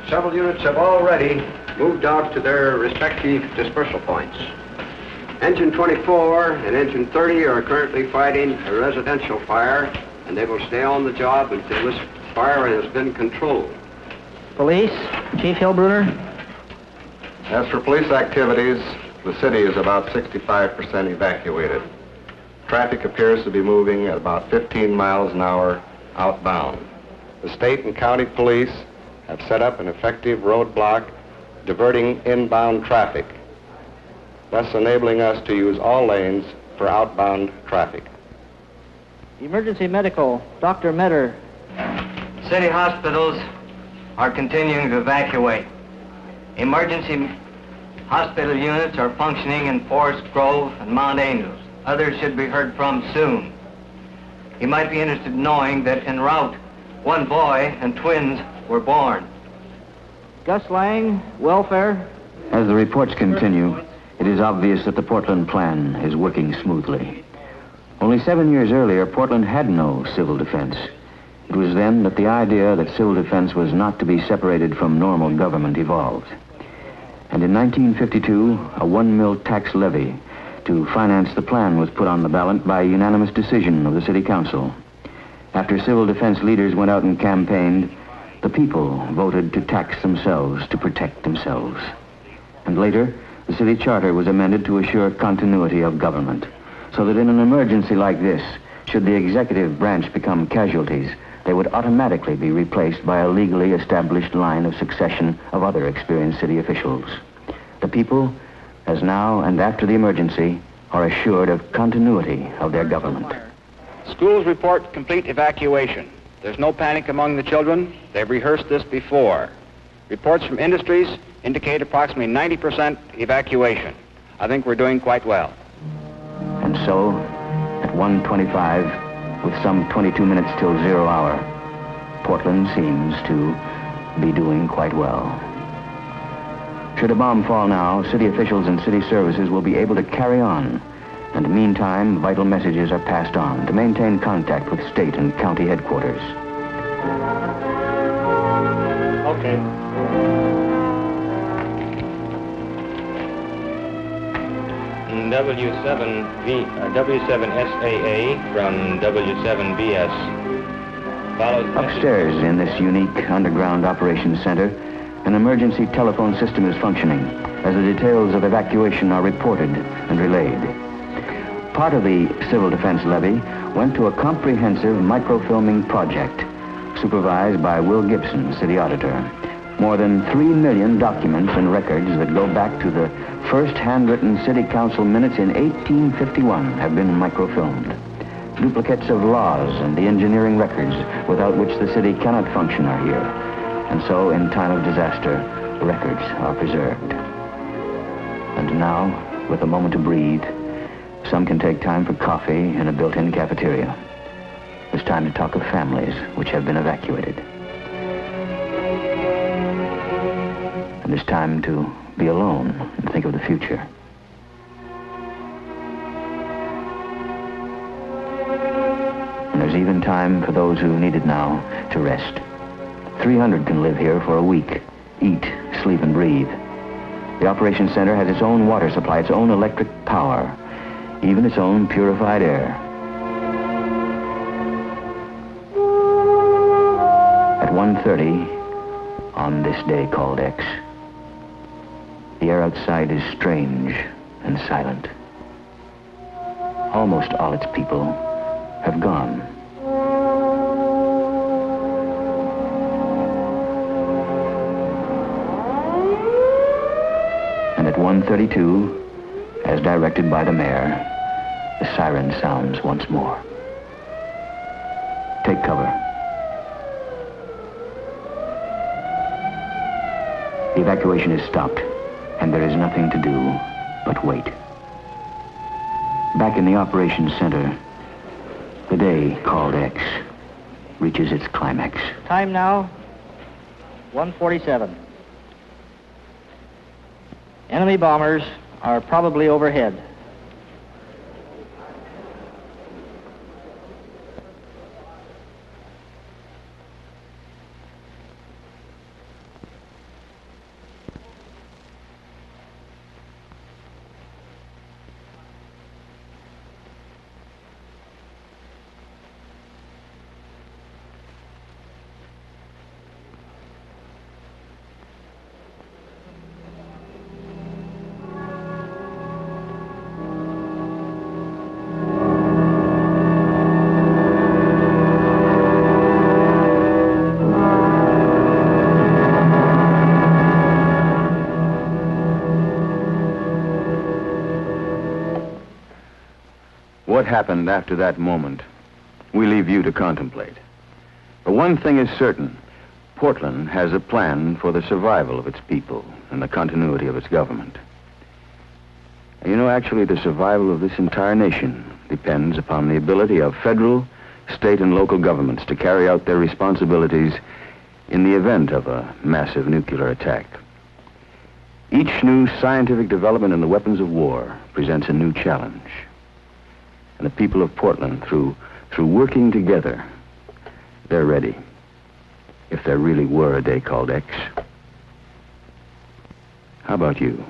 Several units have already moved out to their respective dispersal points. Engine 24 and Engine 30 are currently fighting a residential fire, and they will stay on the job until this fire has been controlled. Police, Chief Hillbruner. As for police activities, the city is about 65% evacuated. Traffic appears to be moving at about 15 miles an hour outbound. The state and county police have set up an effective roadblock diverting inbound traffic, thus enabling us to use all lanes for outbound traffic. Emergency medical, Dr. Metter. City hospitals are continuing to evacuate. Emergency hospital units are functioning in Forest Grove and Mount Angels. Others should be heard from soon. You might be interested in knowing that en route, one boy and twins were born. Gus Lang, welfare. As the reports continue, it is obvious that the Portland plan is working smoothly. Only 7 years earlier, Portland had no civil defense. It was then that the idea that civil defense was not to be separated from normal government evolved. And in 1952, a 1 mil tax levy to finance the plan was put on the ballot by unanimous decision of the City Council. After civil defense leaders went out and campaigned, the people voted to tax themselves to protect themselves. And later, the city charter was amended to assure continuity of government, so that in an emergency like this, should the executive branch become casualties, they would automatically be replaced by a legally established line of succession of other experienced city officials. The people, as now and after the emergency, are assured of continuity of their government. Schools report complete evacuation. There's no panic among the children. They've rehearsed this before. Reports from industries indicate approximately 90% evacuation. I think we're doing quite well. And so, at 1:25, with some 22 minutes till 0 hour, Portland seems to be doing quite well. Should a bomb fall now, city officials and city services will be able to carry on. And meantime, vital messages are passed on to maintain contact with state and county headquarters. Okay. W7SAA from W7BS. Upstairs in this unique underground operations center, an emergency telephone system is functioning as the details of evacuation are reported and relayed. Part of the civil defense levy went to a comprehensive microfilming project supervised by Will Gibson, city auditor. More than 3 million documents and records that go back to the first handwritten city council minutes in 1851 have been microfilmed. Duplicates of laws and the engineering records without which the city cannot function are here. And so, in time of disaster, records are preserved. And now, with a moment to breathe, some can take time for coffee in a built-in cafeteria. It's time to talk of families which have been evacuated. And it's time to be alone and think of the future. And there's even time for those who need it now to rest. 300 can live here for a week, eat, sleep, and breathe. The operations center has its own water supply, its own electric power, even its own purified air. At 1:30, on this day called X, the air outside is strange and silent. Almost all its people have gone. And at 1:32, as directed by the mayor, the siren sounds once more. Take cover. The evacuation is stopped, and there is nothing to do but wait. Back in the operations center, the day called X reaches its climax. Time now, 1:47. Enemy bombers are probably overhead. what happened after that moment, we leave you to contemplate. But one thing is certain. Portland has a plan for the survival of its people and the continuity of its government. And you know, actually, the survival of this entire nation depends upon the ability of federal, state, and local governments to carry out their responsibilities in the event of a massive nuclear attack. Each new scientific development in the weapons of war presents a new challenge. And the people of Portland, through working together, they're ready. If there really were a day called X. How about you?